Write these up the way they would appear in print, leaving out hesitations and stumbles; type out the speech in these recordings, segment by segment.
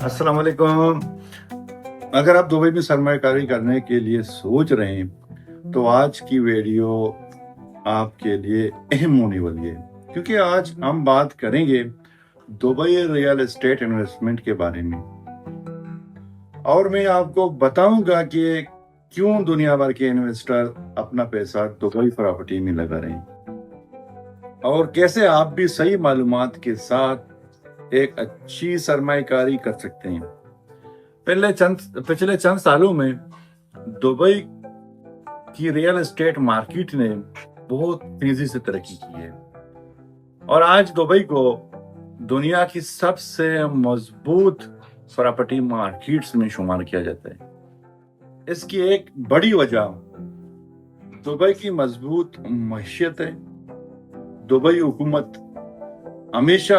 अस्सलाम वालेकुम। अगर आप दुबई में सरमायाकारी करने के लिए सोच रहे हैं तो आज की वीडियो आपके लिए अहम होने वाली है, क्योंकि आज हम बात करेंगे दुबई रियल एस्टेट इन्वेस्टमेंट के बारे में और मैं आपको बताऊंगा कि क्यों दुनिया भर के इन्वेस्टर अपना पैसा दुबई प्रॉपर्टी में लगा रहे हैं और कैसे आप भी सही मालूमात के साथ एक अच्छी सरमायाकारी कर सकते हैं। पिछले चंद सालों में दुबई की रियल एस्टेट मार्केट ने बहुत तेजी से तरक्की की है और आज दुबई को दुनिया की सबसे मजबूत प्रॉपर्टी मार्केट्स में शुमार किया जाता है। इसकी एक बड़ी वजह दुबई की मजबूत मैशियत है। दुबई हुकूमत हमेशा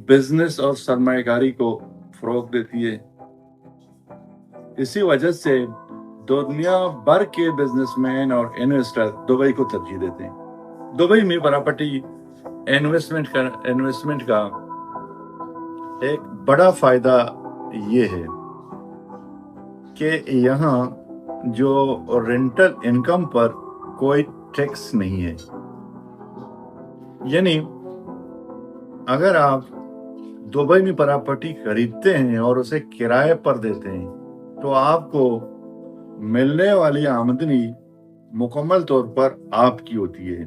बिजनेस और सरमायाकारी को फरोग देती है। इसी वजह से दुनिया भर के बिजनेसमैन और इन्वेस्टर दुबई को तरजीह देते हैं। दुबई में प्रॉपर्टी इन्वेस्टमेंट का एक बड़ा फायदा ये है कि यहाँ जो रेंटल इनकम पर कोई टैक्स नहीं है। यानी अगर आप दुबई में प्रॉपर्टी खरीदते हैं और उसे किराए पर देते हैं तो आपको मिलने वाली आमदनी मुकम्मल तौर पर आपकी होती है।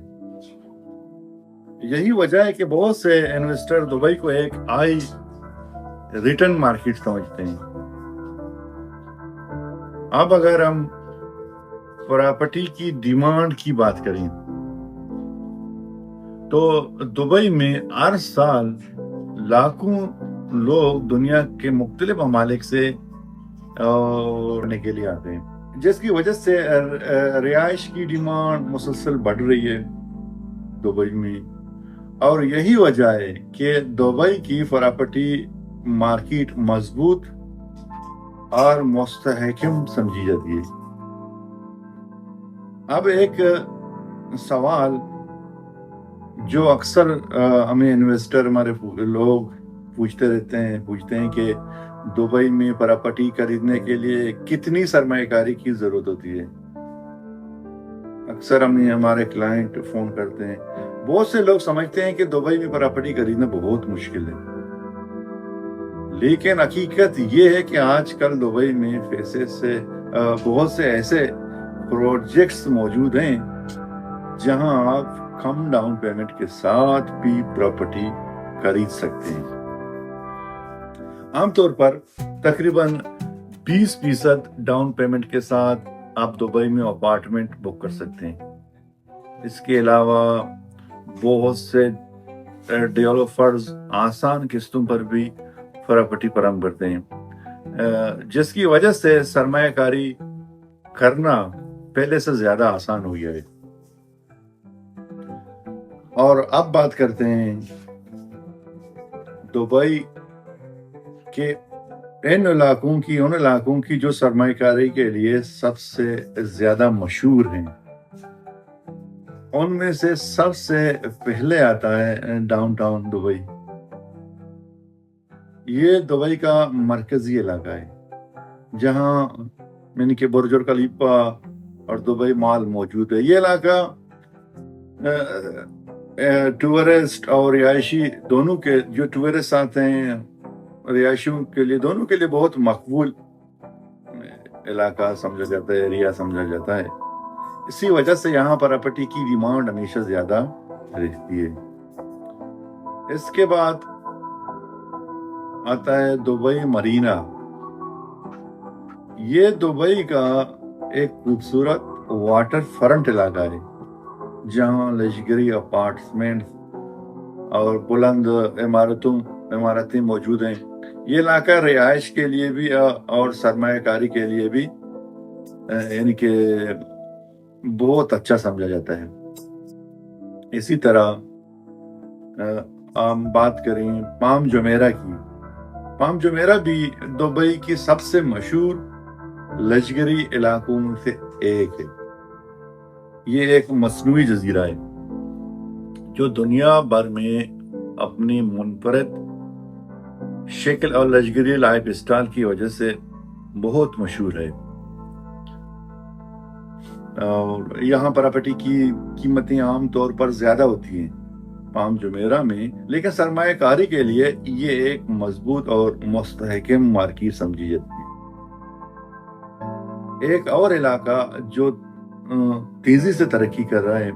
यही वजह है कि बहुत से इन्वेस्टर दुबई को एक हाई रिटर्न मार्केट समझते हैं। अब अगर हम प्रॉपर्टी की डिमांड की बात करें तो दुबई में हर साल लाखों लोग दुनिया के मुख्तलिफ ममालिक से रहने के लिए आते हैं, जिसकी वजह से रिहाइश की डिमांड मुसलसल बढ़ रही है दुबई में। और यही वजह है कि दुबई की प्रॉपर्टी मार्केट मजबूत और मुस्तहकम समझी जाती है। अब एक सवाल जो अक्सर हमें इन्वेस्टर हमारे लोग पूछते हैं कि दुबई में प्रॉपर्टी खरीदने के लिए कितनी सरमायाकारी की जरूरत होती है। अक्सर हमें हमारे क्लाइंट फोन करते हैं। बहुत से लोग समझते हैं कि दुबई में प्रॉपर्टी खरीदना बहुत मुश्किल है, लेकिन हकीकत ये है कि आजकल दुबई में बहुत से ऐसे प्रोजेक्ट्स मौजूद हैं जहां आप कम डाउन पेमेंट के साथ भी प्रॉपर्टी खरीद सकते हैं। आमतौर पर तकरीबन 20% डाउन पेमेंट के साथ आप दुबई में अपार्टमेंट बुक कर सकते हैं। इसके अलावा बहुत से डेवलपर्स आसान किस्तों पर भी प्रॉपर्टी फराहम करते हैं, जिसकी वजह से सरमायाकारी करना पहले से ज्यादा आसान हो गया है। और अब बात करते हैं दुबई के उन इलाकों की जो सरमायाकारी के लिए सबसे ज्यादा मशहूर हैं। उनमें से सबसे पहले आता है डाउनटाउन दुबई। ये दुबई का मरकजी इलाका है जहां यानी कि बुर्ज खलीफा और दुबई मॉल मौजूद है। ये इलाका टूरिस्ट और रिहायशी दोनों के जो टूरिस्ट आते हैं रिहायशियों के लिए दोनों के लिए बहुत मकबूल इलाका समझा जाता है, एरिया समझा जाता है। इसी वजह से यहाँ प्रॉपर्टी की डिमांड हमेशा ज्यादा रहती है। इसके बाद आता है दुबई मरीना। ये दुबई का एक खूबसूरत वाटर फ्रंट इलाका है जहां लग्जरी अपार्टमेंट और बुलंद इमारतें मौजूद हैं। ये इलाका रिहाइश के लिए भी और सरमायाकारी के लिए भी यानी कि बहुत अच्छा समझा जाता है। इसी तरह हम बात करें पाम जुमेरा की। पाम जुमेरा भी दुबई की सबसे मशहूर लग्जरी इलाकों में से एक है। ये एक मसनूई जजीरा है जो दुनिया भर में अपनी मुनफरद शक्ल और लग्जरी लाइफ स्टाइल की वजह से बहुत मशहूर है। और यहाँ प्रॉपर्टी की कीमतें आम तौर पर ज्यादा होती हैं पाम जुमेरा में, लेकिन सरमायाकारी के लिए ये एक मजबूत और मुस्तहकम मार्केट समझी जाती है। एक और इलाका जो तेजी से तरक्की कर रहा है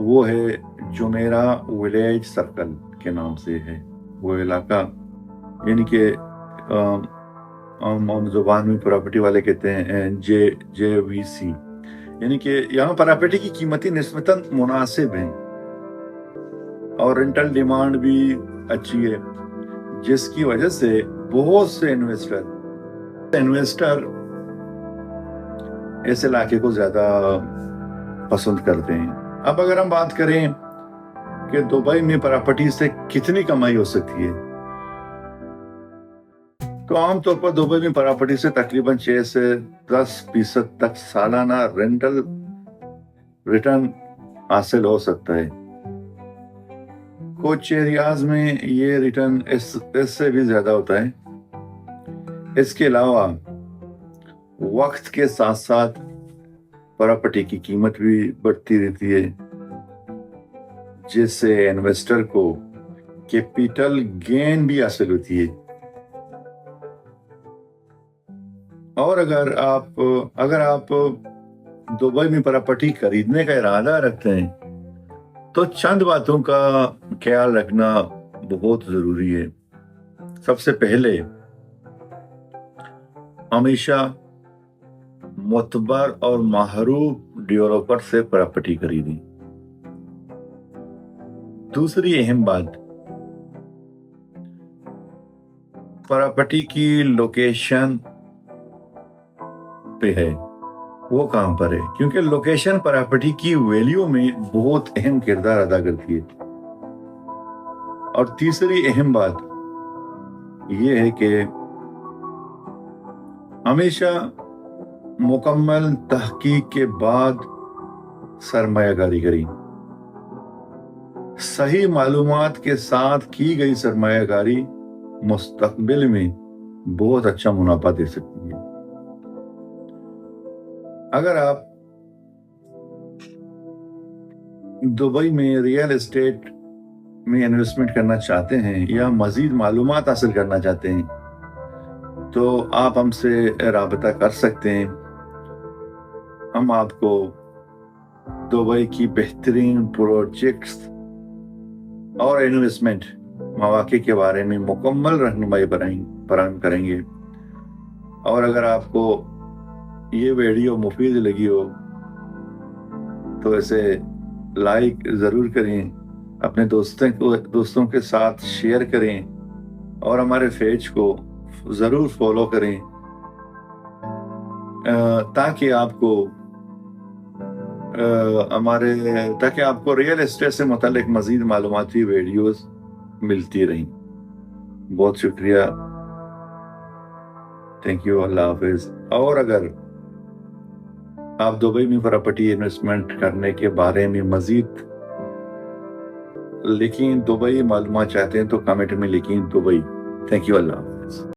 वो है जुमेरा विलेज सर्कल के नाम से है वो इलाका, यानी कि आम जुबान में प्रॉपर्टी वाले कहते हैं JVC, यानी कि यहाँ प्रॉपर्टी की कीमतें निस्बतन मुनासिब हैं और रेंटल डिमांड भी अच्छी है, जिसकी वजह से बहुत से इन्वेस्टर इस इलाके को ज्यादा पसंद करते हैं। अब अगर हम बात करें कि दुबई में प्रॉपर्टी से कितनी कमाई हो सकती है, तो आमतौर पर दुबई में प्रॉपर्टी से तकरीबन 6 से 10% तक सालाना रेंटल रिटर्न हासिल हो सकता है। कुछ एरियाज में ये रिटर्न इससे भी ज्यादा होता है। इसके अलावा वक्त के साथ साथ प्रॉपर्टी की कीमत भी बढ़ती रहती है, जिससे इन्वेस्टर को कैपिटल गेन भी हासिल होती है। और अगर आप दुबई में प्रॉपर्टी खरीदने का इरादा रखते हैं तो चंद बातों का ख्याल रखना बहुत जरूरी है। सबसे पहले हमेशा मुतबर और माहरूफ डेवलपर से प्रॉपर्टी खरीदें। दूसरी अहम बात, प्रॉपर्टी की लोकेशन पे है, वो कहां पर है, क्योंकि लोकेशन प्रॉपर्टी की वैल्यू में बहुत अहम किरदार अदा करती है। और तीसरी अहम बात ये है कि हमेशा मुकम्मल तहकीक के बाद सरमायाकारी करें। सही मालूमात के साथ की गई सरमायाकारी मुस्तकबिल में बहुत अच्छा मुनाफा दे सकती है। अगर आप दुबई में रियल एस्टेट में इन्वेस्टमेंट करना चाहते हैं या मजीद मालूमात हासिल करना चाहते हैं तो आप हमसे राबता कर सकते हैं। हम आपको दुबई की बेहतरीन प्रोजेक्ट्स और इन्वेस्टमेंट मौके के बारे में मुकम्मल रहनुमाई फराहम करेंगे। और अगर आपको ये वीडियो मुफीद लगी हो तो इसे लाइक ज़रूर करें, अपने दोस्तों के साथ शेयर करें और हमारे पेज को ज़रूर फॉलो करें ताकि आपको रियल एस्टेट से मुतालिक मज़ीद मालूमाती वीडियोस मिलती रहें। बहुत शुक्रिया, थैंक यू, अल्लाह हाफिज़। और अगर आप दुबई में प्रॉपर्टी इन्वेस्टमेंट करने के बारे में मज़ीद लिखें दुबई मालूमात चाहते हैं तो कमेंट में लिखें दुबई। थैंक यू, अल्लाह हाफिज़।